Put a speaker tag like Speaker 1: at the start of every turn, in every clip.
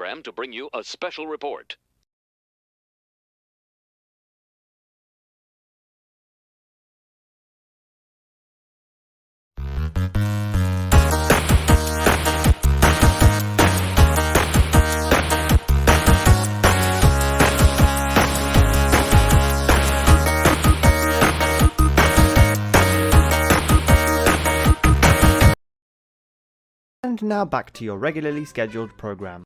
Speaker 1: program to bring you a special report.
Speaker 2: And now back to your regularly scheduled program.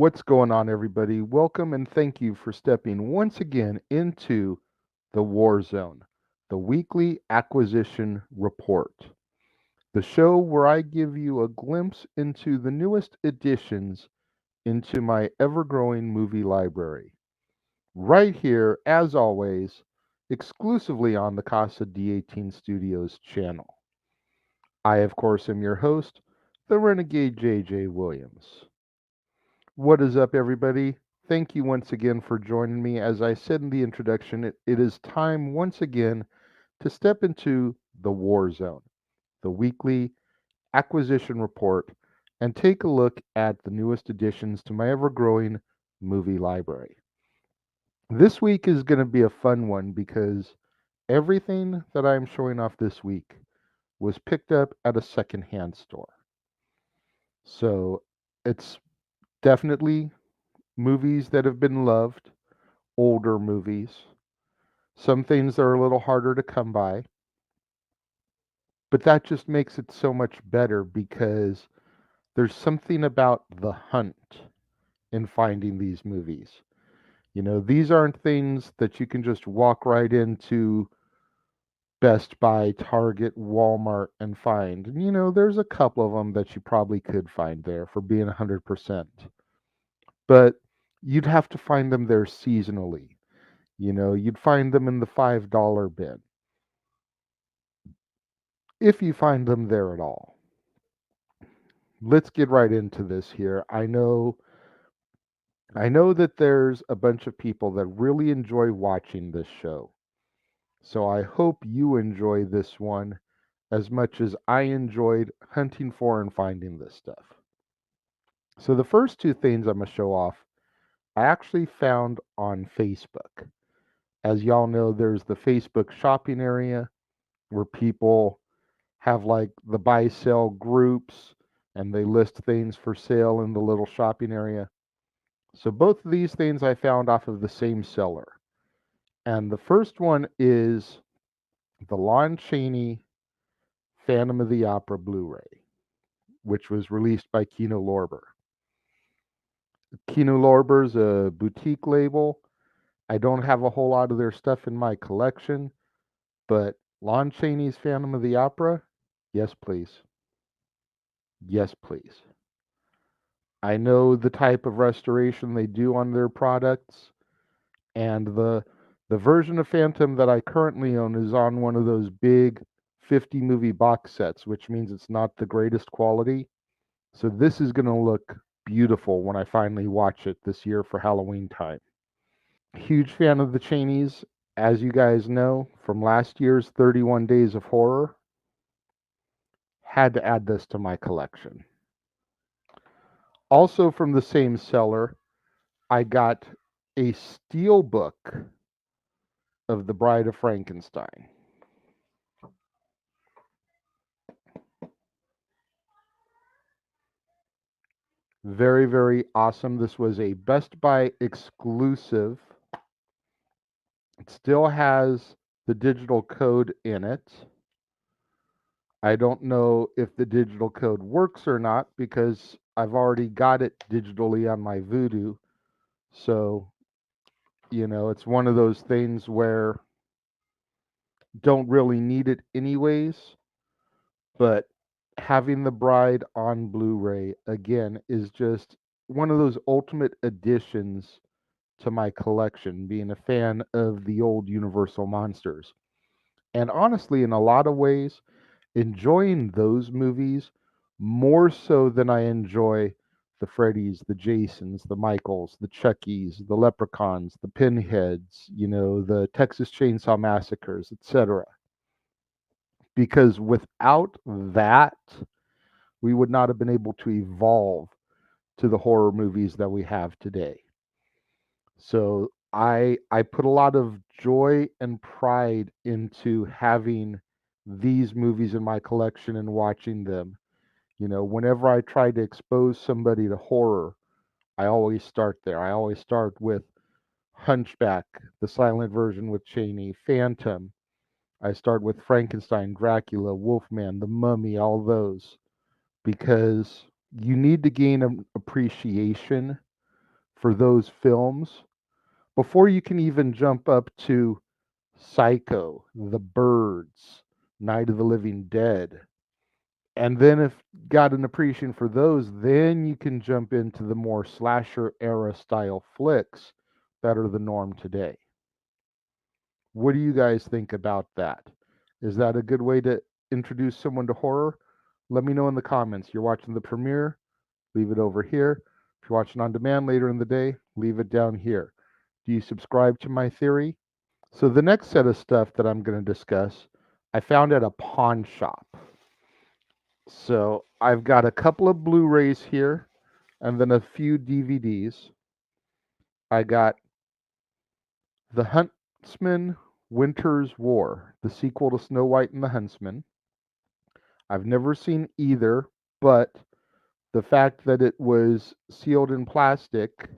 Speaker 3: What's going on, everybody? Welcome and thank you for stepping once again into the War Zone, the weekly acquisition report, the show where I give you a glimpse into the newest additions into my ever growing movie library. Right here, as always, exclusively on the Casa D18 Studios channel. I, of course, am your host, the Renegade JJ Williams. What is up, everybody? Thank you once again for joining me. As I said in the introduction, it is time once again to step into the War Zone, the weekly acquisition report, and take a look at the newest additions to my ever growing movie library. This week is going to be a fun one because everything that I'm showing off this week was picked up at a secondhand store. So it's definitely movies that have been loved, older movies, some things that are a little harder to come by. But that just makes it so much better because there's something about the hunt in finding these movies. These aren't things that you can just walk right into Best Buy, Target, Walmart and find. And, there's a couple of them that you probably could find there for being 100%. But you'd have to find them there seasonally. You'd find them in the $5 bin if you find them there at all. Let's get right into this here. I know that there's a bunch of people that really enjoy watching this show. So I hope you enjoy this one as much as I enjoyed hunting for and finding this stuff. So the first two things I'm going to show off, I actually found on Facebook. As y'all know, there's the Facebook shopping area where people have like the buy sell groups and they list things for sale in the little shopping area. So both of these things I found off of the same seller. And the first one is the Lon Chaney Phantom of the Opera Blu-ray, which was released by Kino Lorber. Kino Lorber's a boutique label. I don't have a whole lot of their stuff in my collection, but Lon Chaney's Phantom of the Opera, yes, please. Yes, please. I know the type of restoration they do on their products, and the version of Phantom that I currently own is on one of those big 50 movie box sets, which means it's not the greatest quality. So this is going to look beautiful when I finally watch it this year for Halloween time. Huge fan of the Cheneys, as you guys know, from last year's 31 Days of Horror. Had to add this to my collection. Also from the same seller, I got a steel book of The Bride of Frankenstein. Very, very awesome. This was a Best Buy exclusive. It still has the digital code in it. I don't know if the digital code works or not because I've already got it digitally on my Vudu. So, it's one of those things where don't really need it anyways, but having The Bride on Blu-ray again is just one of those ultimate additions to my collection, being a fan of the old Universal monsters. And honestly, in a lot of ways, enjoying those movies more so than I enjoy the Freddys, the Jasons, the Michaels, the Chuckies, the Leprechauns, the Pinheads, the Texas Chainsaw Massacres, etc. Because without that, we would not have been able to evolve to the horror movies that we have today. So I put a lot of joy and pride into having these movies in my collection and watching them. Whenever I try to expose somebody to horror, I always start there. I always start with Hunchback, the silent version with Chaney, Phantom. I start with Frankenstein, Dracula, Wolfman, The Mummy, all those, because you need to gain an appreciation for those films before you can even jump up to Psycho, The Birds, Night of the Living Dead. And then if got an appreciation for those, then you can jump into the more slasher era style flicks that are the norm today. What do you guys think about that? Is that a good way to introduce someone to horror? Let me know in the comments. You're watching the premiere, leave it over here. If you're watching on demand later in the day, leave it down here. Do you subscribe to my theory? So the next set of stuff that I'm going to discuss, I found at a pawn shop. So I've got a couple of Blu-rays here and then a few DVDs. I got The Huntsman Winter's War, the sequel to Snow White and the Huntsman. I've never seen either, but the fact that it was sealed in plastic,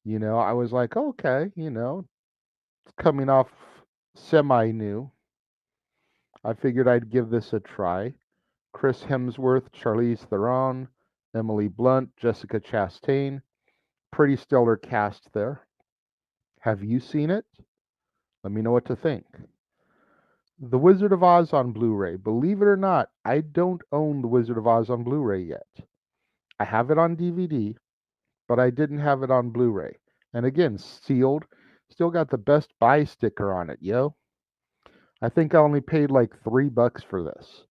Speaker 3: I was like, okay, it's coming off semi-new. I figured I'd give this a try. Chris Hemsworth, Charlize Theron, Emily Blunt, Jessica Chastain. Pretty stellar cast there. Have you seen it? Let me know what to think. The Wizard of Oz on Blu-ray. Believe it or not, I don't own The Wizard of Oz on Blu-ray yet. I have it on DVD, but I didn't have it on Blu-ray. And again, sealed. Still got the Best Buy sticker on it, yo. I think I only paid like $3 for this.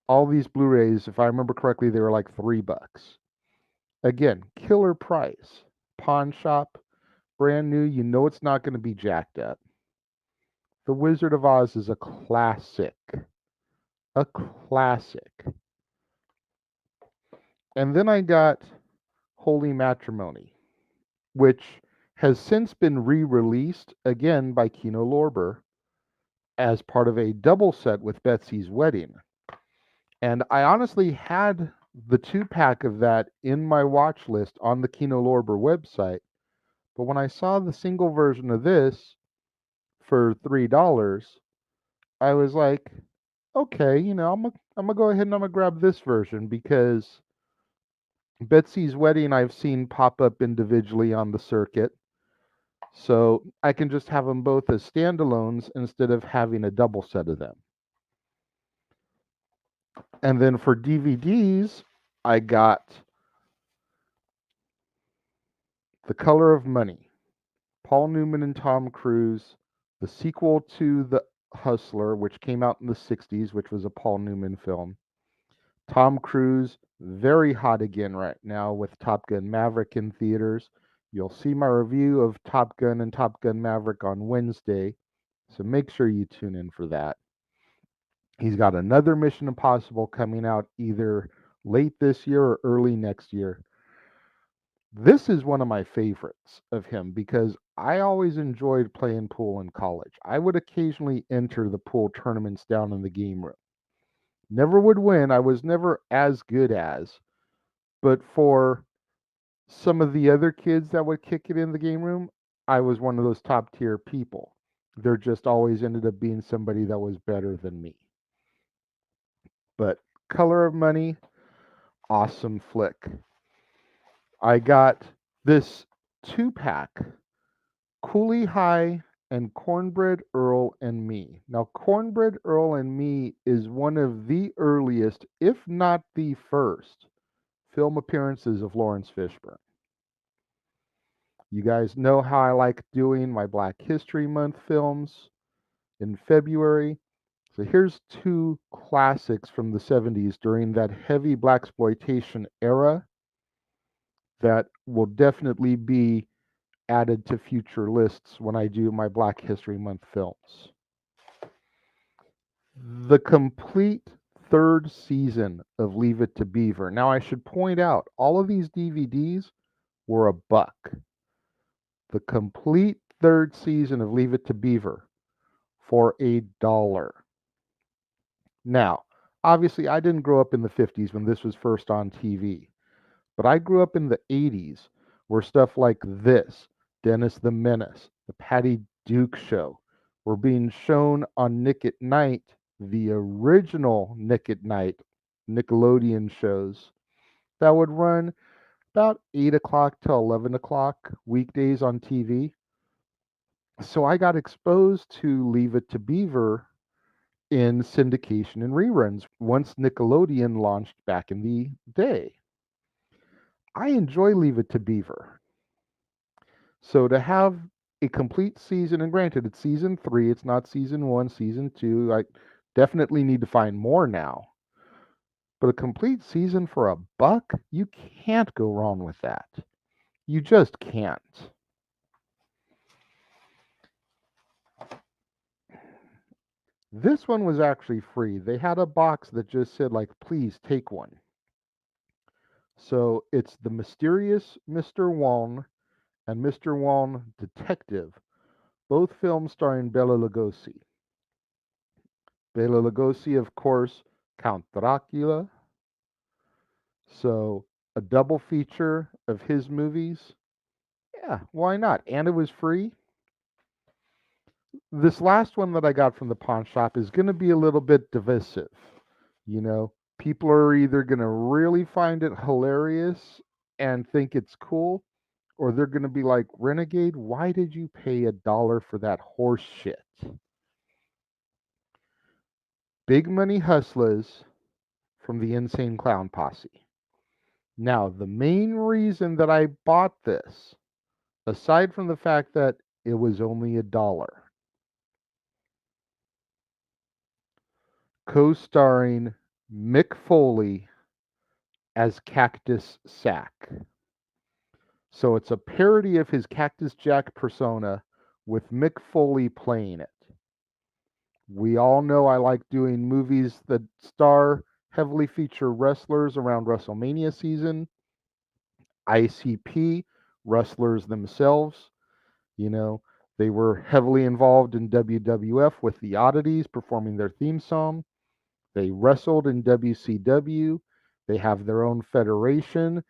Speaker 3: All these Blu-rays, if I remember correctly, they were like $3. Again, killer price. Pawn shop, brand new. You know it's not going to be jacked up. The Wizard of Oz is a classic. A classic. And then I got Holy Matrimony, which has since been re-released again by Kino Lorber as part of a double set with Betsy's Wedding. And I honestly had the 2-pack of that in my watch list on the Kino Lorber website, but when I saw the single version of this for $3, I was like, okay, I'm gonna go ahead and I'm gonna grab this version because Betsy's Wedding I've seen pop up individually on the circuit. So I can just have them both as standalones instead of having a double set of them. And then for DVDs, I got The Color of Money, Paul Newman and Tom Cruise, the sequel to The Hustler, which came out in the 60s, which was a Paul Newman film. Tom Cruise, very hot again right now with Top Gun Maverick in theaters. You'll see my review of Top Gun and Top Gun Maverick on Wednesday, so make sure you tune in for that. He's got another Mission Impossible coming out either late this year or early next year. This is one of my favorites of him because I always enjoyed playing pool in college. I would occasionally enter the pool tournaments down in the game room. Never would win. I was never as good as, but for some of the other kids that would kick it in the game room, I was one of those top tier people. There just always ended up being somebody that was better than me. But Color of Money, awesome flick. I got this 2-pack, Cooley High and Cornbread Earl and Me. Now, Cornbread Earl and Me is one of the earliest, if not the first, film appearances of Lawrence Fishburne. You guys know how I like doing my Black History Month films in February. So here's 2 classics from the 70s during that heavy blaxploitation era that will definitely be added to future lists when I do my Black History Month films. The complete 3rd season of Leave It to Beaver. Now, I should point out, all of these DVDs were $1. The complete 3rd season of Leave It to Beaver for $1. Now, obviously, I didn't grow up in the 50s when this was first on TV, but I grew up in the 80s where stuff like this, Dennis the Menace, the Patty Duke Show, were being shown on Nick at Night, the original Nick at Night Nickelodeon shows that would run about 8 o'clock to 11 o'clock weekdays on TV. So I got exposed to Leave It to Beaver in syndication and reruns once Nickelodeon launched back in the day. I enjoy Leave It to Beaver. So to have a complete season, and granted, it's season 3, it's not season 1, season 2. I definitely need to find more now. But a complete season for $1, you can't go wrong with that. You just can't. This one was actually free. They had a box that just said, like, please take one. So it's The Mysterious Mr. Wong and Mr. Wong Detective, both films starring Bela Lugosi. Bela Lugosi, of course, Count Dracula. So a double feature of his movies. Yeah, why not? And it was free. This last one that I got from the pawn shop is going to be a little bit divisive. You know, people are either going to really find it hilarious and think it's cool, or they're going to be like, Renegade, why did you pay $1 for that horse shit? Big Money Hustlers from the Insane Clown Posse. Now, the main reason that I bought this, aside from the fact that it was only $1, co-starring Mick Foley as Cactus Sack. So it's a parody of his Cactus Jack persona with Mick Foley playing it. We all know I like doing movies that star heavily feature wrestlers around WrestleMania season. ICP, wrestlers themselves, you know, they were heavily involved in WWF with the Oddities performing their theme song. They wrestled in WCW. They have their own federation,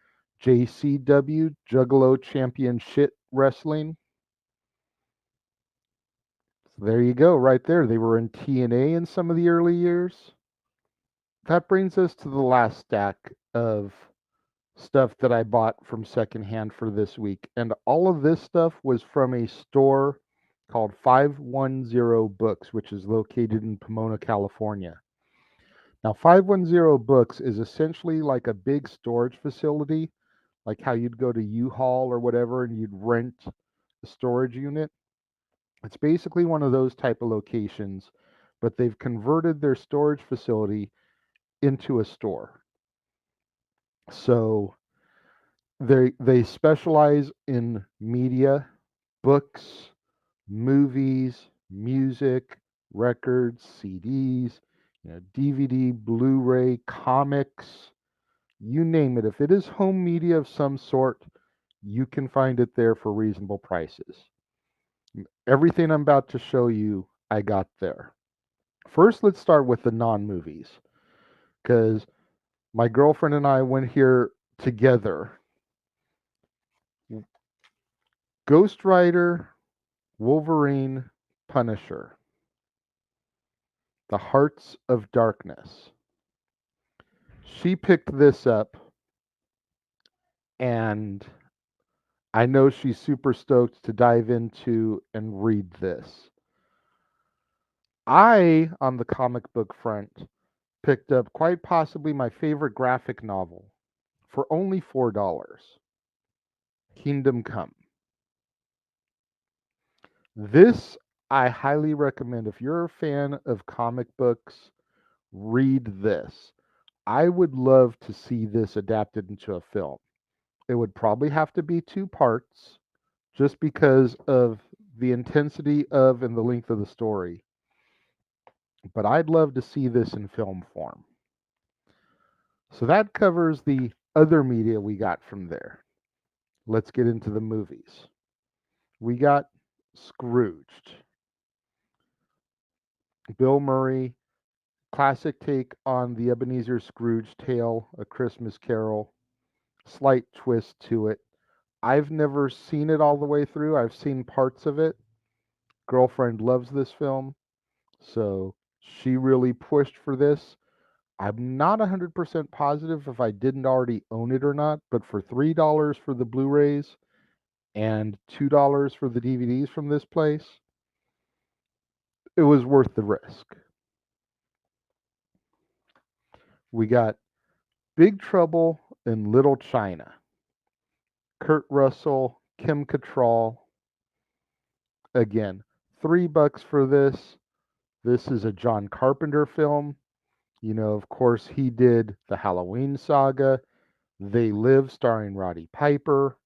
Speaker 3: JCW, Juggalo Championship Wrestling. So there you go, right there. They were in TNA in some of the early years. That brings us to the last stack of stuff that I bought from secondhand for this week. And all of this stuff was from a store called 510 Books, which is located in Pomona, California. Now, 510 Books is essentially like a big storage facility, like how you'd go to U-Haul or whatever and you'd rent a storage unit. It's basically one of those type of locations, but they've converted their storage facility into a store. So they specialize in media, books, movies, music, records, CDs, DVD, Blu-ray, comics, you name it. If it is home media of some sort, you can find it there for reasonable prices. Everything I'm about to show you, I got there. First, let's start with the non-movies, because my girlfriend and I went here together. Ghost Rider, Wolverine, Punisher, The Hearts of Darkness. She picked this up, and I know she's super stoked to dive into and read this. I, on the comic book front, picked up quite possibly my favorite graphic novel for only $4. Kingdom Come. This I highly recommend. If you're a fan of comic books, read this. I would love to see this adapted into a film. It would probably have to be 2 parts just because of the intensity of and the length of the story. But I'd love to see this in film form. So that covers the other media we got from there. Let's get into the movies. We got Scrooged. Bill Murray, classic take on the Ebenezer Scrooge tale, A Christmas Carol. Slight twist to it. I've never seen it all the way through. I've seen parts of it. Girlfriend loves this film, so she really pushed for this. I'm not 100% positive if I didn't already own it or not, but for $3 for the Blu-rays and $2 for the DVDs from this place, it was worth the risk. We got Big Trouble in Little China. Kurt Russell, Kim Cattrall. Again, $3 for this. This is a John Carpenter film. Of course, he did the Halloween saga, They Live, starring Roddy Piper.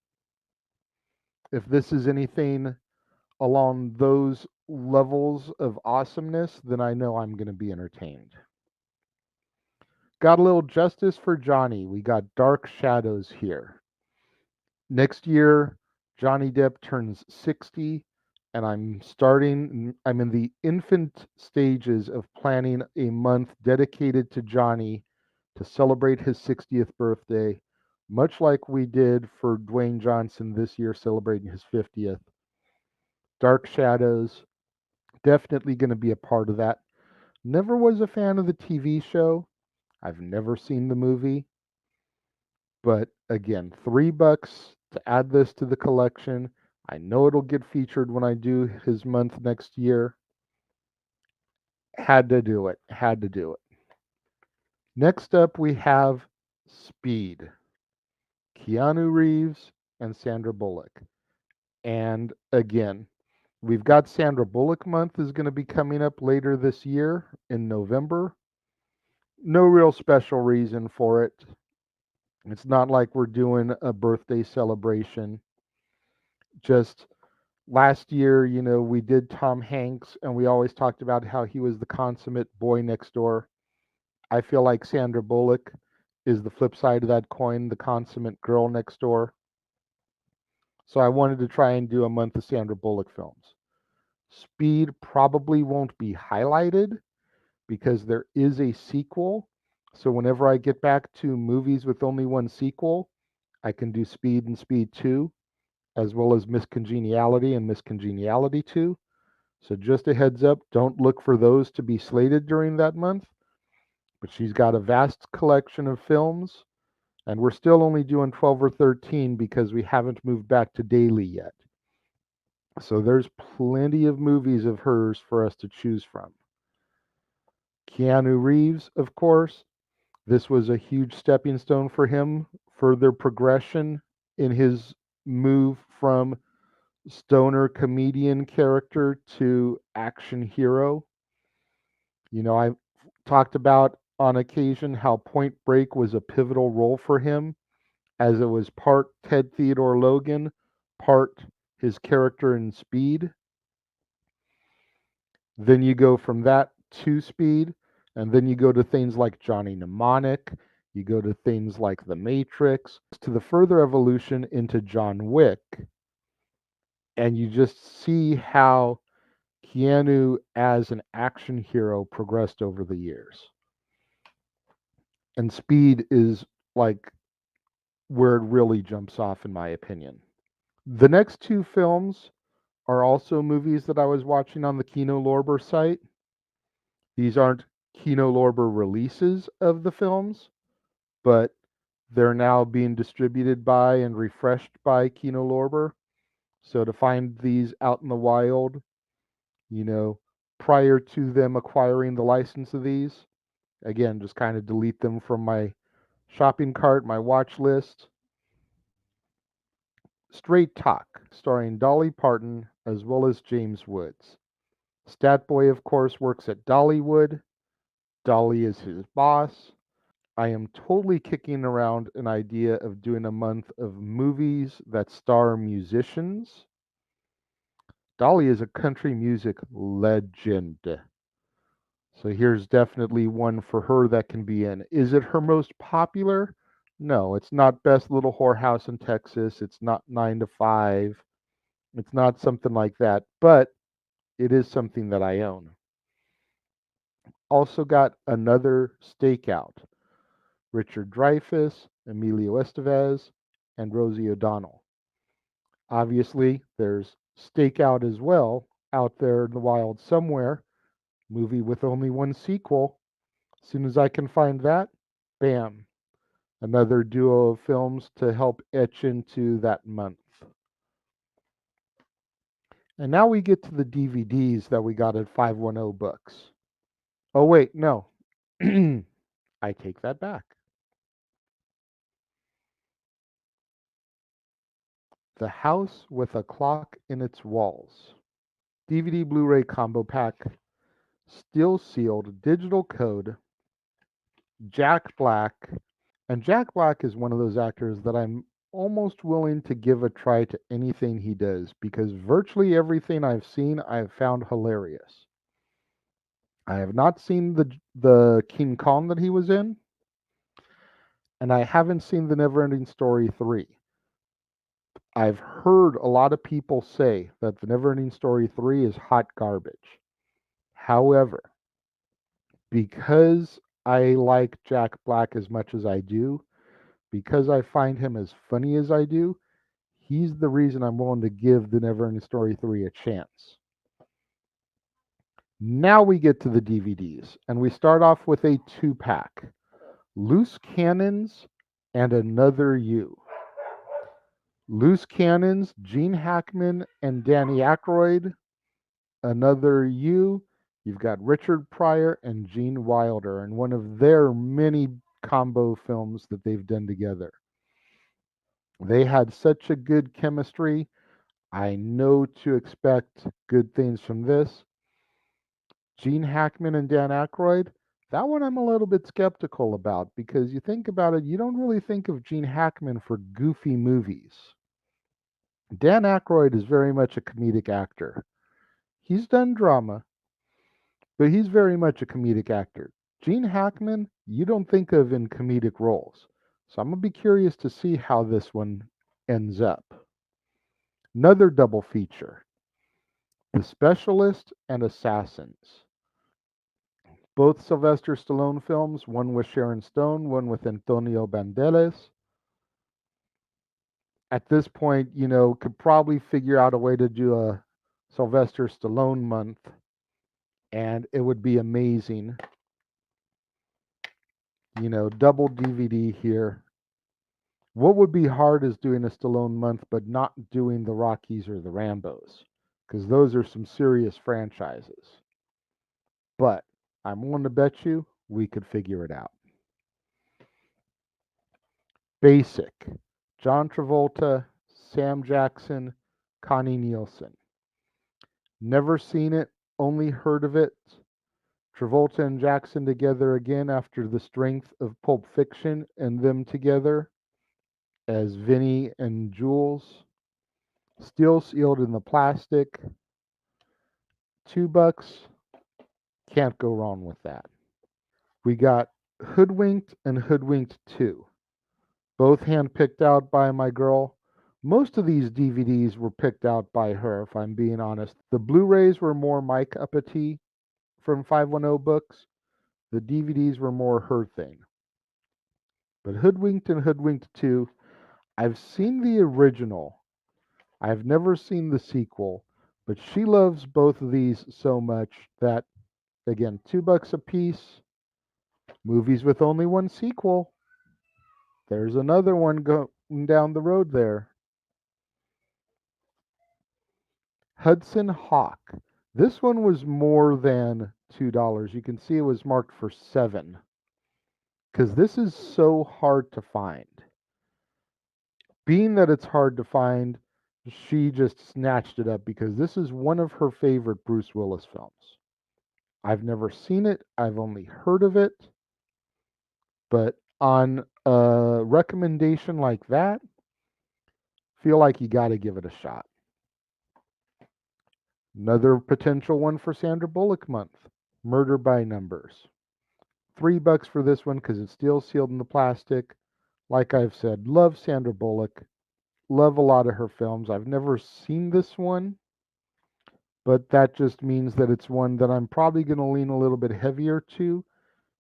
Speaker 3: If this is anything along those levels of awesomeness, then I know I'm going to be entertained. Got a little justice for Johnny. We got Dark Shadows here. Next year, Johnny Depp turns 60, and I'm in the infant stages of planning a month dedicated to Johnny to celebrate his 60th birthday, much like we did for Dwayne Johnson this year celebrating his 50th. Dark Shadows, definitely going to be a part of that. Never was a fan of the TV show. I've never seen the movie. But again, $3 to add this to the collection. I know it'll get featured when I do his month next year. Had to do it. Had to do it. Next up, we have Speed. Keanu Reeves and Sandra Bullock. And again, we've got Sandra Bullock month is going to be coming up later this year in November. No real special reason for it. It's not like we're doing a birthday celebration. Just last year, we did Tom Hanks, and we always talked about how he was the consummate boy next door. I feel like Sandra Bullock is the flip side of that coin, the consummate girl next door. So I wanted to try and do a month of Sandra Bullock films. Speed probably won't be highlighted because there is a sequel. So whenever I get back to movies with only one sequel, I can do Speed and Speed 2, as well as Miss Congeniality and Miss Congeniality 2. So just a heads up, don't look for those to be slated during that month. But she's got a vast collection of films, and we're still only doing 12 or 13 because we haven't moved back to daily yet. So there's plenty of movies of hers for us to choose from. Keanu Reeves, of course. This was a huge stepping stone for him, further progression in his move from stoner comedian character to action hero. I talked about on occasion how Point Break was a pivotal role for him, as it was part Ted Theodore Logan, part his character in Speed. Then you go from that to Speed, and then you go to things like Johnny Mnemonic, you go to things like The Matrix, to the further evolution into John Wick, and you just see how Keanu as an action hero progressed over the years. And Speed is like where it really jumps off, in my opinion. The next two films are also movies that I was watching on the Kino Lorber site. These aren't Kino Lorber releases of the films, but they're now being distributed by and refreshed by Kino Lorber. So to find these out in the wild, prior to them acquiring the license of these, again, just kind of delete them from my shopping cart, my watch list. Straight Talk, starring Dolly Parton as well as James Woods. Statboy, of course, works at Dollywood. Dolly is his boss. I am totally kicking around an idea of doing a month of movies that star musicians. Dolly is a country music legend. So here's definitely one for her that can be in. Is it her most popular? No, it's not Best Little Whorehouse in Texas. It's not 9 to 5. It's not something like that, but it is something that I own. Also got Another Stakeout. Richard Dreyfuss, Emilio Estevez, and Rosie O'Donnell. Obviously, there's Stakeout as well out there in the wild somewhere. Movie with only one sequel. As soon as I can find that, bam. Another duo of films to help etch into that month. And now we get to the DVDs that we got at 510 Books. Oh, wait, no. I take that back. The House with a Clock in Its Walls. DVD Blu-ray combo pack. Still sealed digital code. Jack Black. And Jack Black is one of those actors that I'm almost willing to give a try to anything he does, because virtually everything I've seen I've found hilarious. I have not seen the King Kong that he was in, and I haven't seen the Neverending Story 3. I've heard a lot of people say that the Neverending Story 3 is hot garbage. However, because I like Jack Black as much as I do, because I find him as funny as I do, he's the reason I'm willing to give the Neverending Story 3 a chance. Now we get to the DVDs, and we start off with a 2-pack. Loose Cannons and Another You. Loose Cannons, Gene Hackman and Danny Aykroyd. Another You, you've got Richard Pryor and Gene Wilder, and one of their many combo films that they've done together. They had such a good chemistry. I know to expect good things from this. Gene Hackman and Dan Aykroyd, that one I'm a little bit skeptical about because you think about it, you don't really think of Gene Hackman for goofy movies. Dan Aykroyd is very much a comedic actor. He's done drama, but he's very much a comedic actor. Gene Hackman, you don't think of in comedic roles. So I'm going to be curious to see how this one ends up. Another double feature, The Specialist and Assassins. Both Sylvester Stallone films, one with Sharon Stone, one with Antonio Banderas. At this point, could probably figure out a way to do a Sylvester Stallone month, and it would be amazing. Double DVD here. What would be hard is doing a Stallone month, but not doing the Rockies or the Rambos, because those are some serious franchises. But I'm willing to bet you we could figure it out. Basic. John Travolta, Sam Jackson, Connie Nielsen. Never seen it, only heard of it. Travolta and Jackson together again after the strength of Pulp Fiction and them together as Vinny and Jules. Still sealed in the plastic. $2. Can't go wrong with that. We got Hoodwinked and Hoodwinked 2. Both hand-picked out by my girl. Most of these DVDs were picked out by her, if I'm being honest. The Blu-rays were more my cup of tea from 510 Books. The DVDs were more her thing. But Hoodwinked and Hoodwinked 2, I've seen the original. I've never seen the sequel, but she loves both of these so much that, again, $2 a piece. Movies with only one sequel. There's another one going down the road there. Hudson Hawk. This one was more than $2. You can see it was marked for $7 because this is so hard to find. Being that it's hard to find, she just snatched it up because this is one of her favorite Bruce Willis films. I've never seen it. I've only heard of it. But on a recommendation like that, feel like you got to give it a shot. Another potential one for Sandra Bullock month, Murder by Numbers. $3 for this one because it's still sealed in the plastic. Like I've said, love Sandra Bullock. Love a lot of her films. I've never seen this one, but that just means that it's one that I'm probably going to lean a little bit heavier to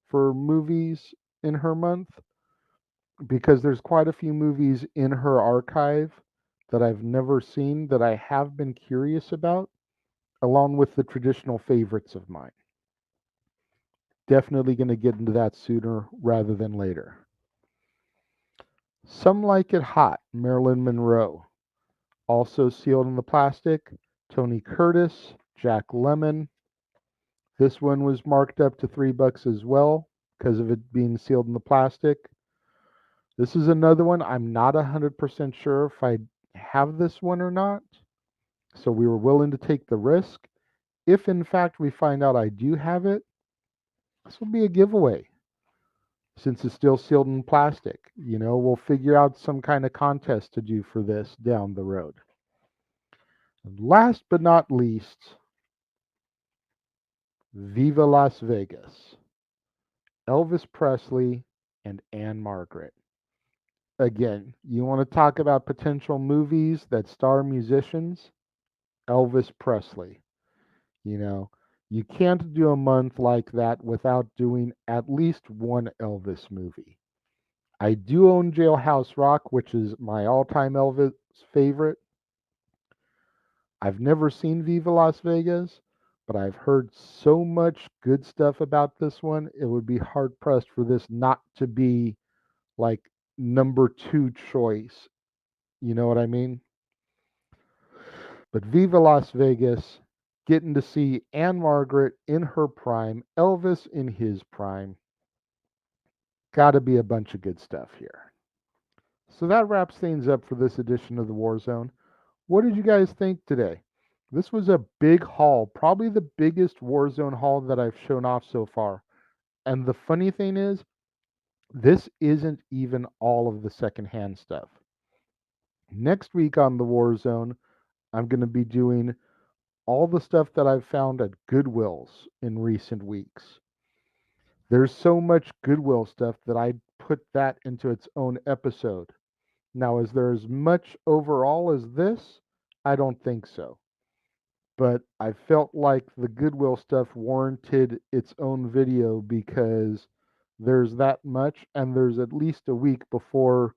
Speaker 3: for movies in her month because there's quite a few movies in her archive that I've never seen that I have been curious about, along with the traditional favorites of mine. Definitely going to get into that sooner rather than later. Some Like It Hot, Marilyn Monroe. Also sealed in the plastic, Tony Curtis, Jack Lemmon. This one was marked up to $3 as well because of it being sealed in the plastic. This is another one I'm not 100% sure if I have this one or not. So we were willing to take the risk. If in fact we find out I do have it, this will be a giveaway. Since it's still sealed in plastic, we'll figure out some kind of contest to do for this down the road. And last but not least, Viva Las Vegas. Elvis Presley and Anne Margaret. Again, you want to talk about potential movies that star musicians? Elvis Presley. You can't do a month like that without doing at least one Elvis movie. I do own Jailhouse Rock, which is my all-time Elvis favorite. I've never seen Viva Las Vegas, but I've heard so much good stuff about this one. It would be hard pressed for this not to be like number two choice. You know what I mean? But Viva Las Vegas, getting to see Anne Margaret in her prime, Elvis in his prime, got to be a bunch of good stuff here. So that wraps things up for this edition of the War Zone. What did you guys think today? This was a big haul, probably the biggest Warzone haul that I've shown off so far. And the funny thing is, this isn't even all of the secondhand stuff. Next week on the Warzone, I'm going to be doing all the stuff that I've found at Goodwill's in recent weeks. There's so much Goodwill stuff that I put that into its own episode. Now, is there as much overall as this? I don't think so. But I felt like the Goodwill stuff warranted its own video because there's that much, and there's at least a week before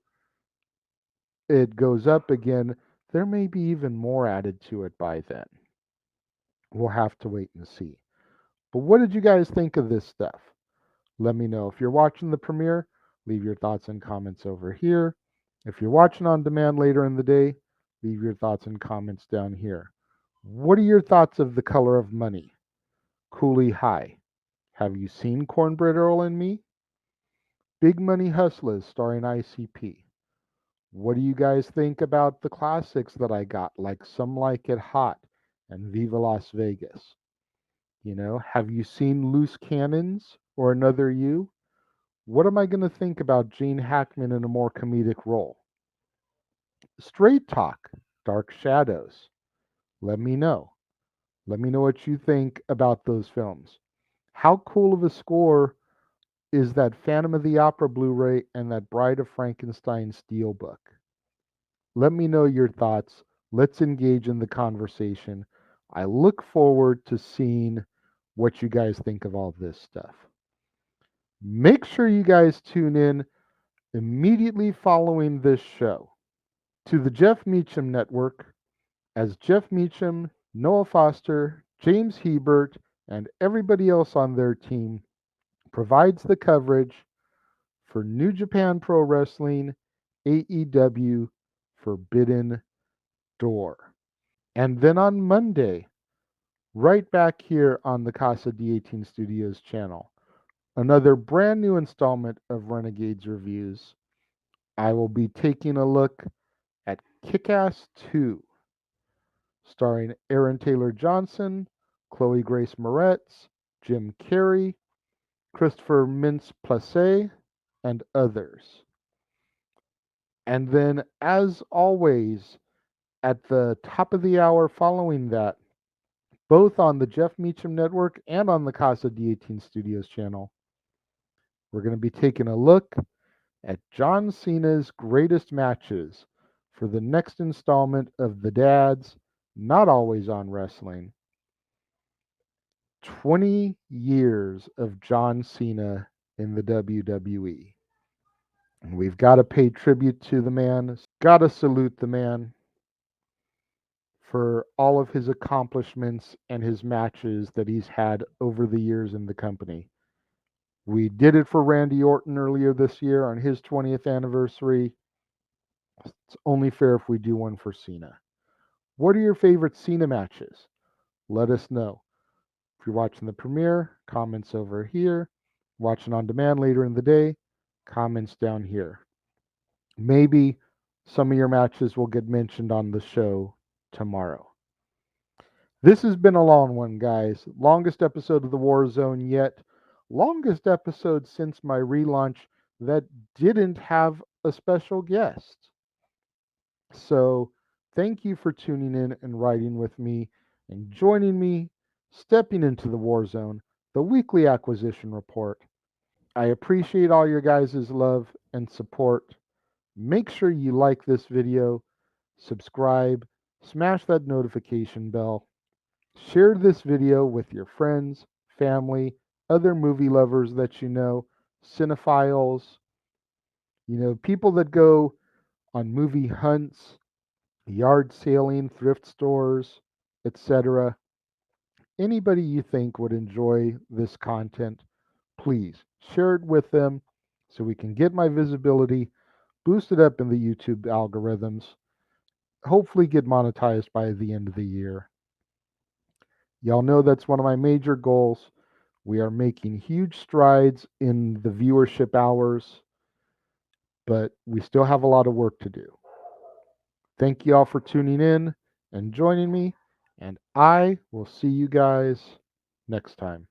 Speaker 3: it goes up again. There may be even more added to it by then. We'll have to wait and see. But what did you guys think of this stuff? Let me know. If you're watching the premiere, leave your thoughts and comments over here. If you're watching on demand later in the day, leave your thoughts and comments down here. What are your thoughts of The Color of Money? Cooley High. Have you seen Cornbread Earl and Me? Big Money Hustlers starring ICP. What do you guys think about the classics that I got, like Some Like It Hot and Viva Las Vegas? You know, have you seen Loose Cannons or Another You? What am I going to think about Gene Hackman in a more comedic role? Straight Talk, Dark Shadows. Let me know. Let me know what you think about those films. How cool of a score is that Phantom of the Opera Blu-ray and that Bride of Frankenstein Steelbook? Let me know your thoughts. Let's engage in the conversation. I look forward to seeing what you guys think of all this stuff. Make sure you guys tune in immediately following this show to the Jeff Meacham Network as Jeff Meacham, Noah Foster, James Hebert, and everybody else on their team provides the coverage for New Japan Pro Wrestling, AEW, Forbidden Door. And then on Monday, right back here on the Casa D18 Studios channel, another brand new installment of Renegades Reviews. I will be taking a look at Kick-Ass 2, starring Aaron Taylor Johnson, Chloe Grace Moretz, Jim Carrey, Christopher Mintz-Plasse, and others. And then, as always, at the top of the hour following that, both on the Jeff Meacham Network and on the Casa D18 Studios channel, we're going to be taking a look at John Cena's greatest matches for the next installment of The Dads, Not Always on Wrestling. 20 years of John Cena in the WWE. And we've got to pay tribute to the man, got to salute the man for all of his accomplishments and his matches that he's had over the years in the company. We did it for Randy Orton earlier this year on his 20th anniversary. It's only fair if we do one for Cena. What are your favorite Cena matches? Let us know. If you're watching the premiere, comments over here. Watching on demand later in the day, comments down here. Maybe some of your matches will get mentioned on the show tomorrow. This has been a long one, guys. Longest episode of the War Zone yet. Longest episode since my relaunch that didn't have a special guest. So, thank you for tuning in and riding with me and joining me, stepping into the War Zone, the weekly acquisition report. I appreciate all your guys' love and support. Make sure you like this video, subscribe, smash that notification bell, share this video with your friends, family, other movie lovers that you know, cinephiles, people that go on movie hunts, yard sailing, thrift stores, etc. anybody you think would enjoy this content, please share it with them so we can get my visibility boosted up in the YouTube algorithms, hopefully get monetized by the end of the year. Y'all know that's one of my major goals. We are making huge strides in the viewership hours, but we still have a lot of work to do. Thank you all for tuning in and joining me, and I will see you guys next time.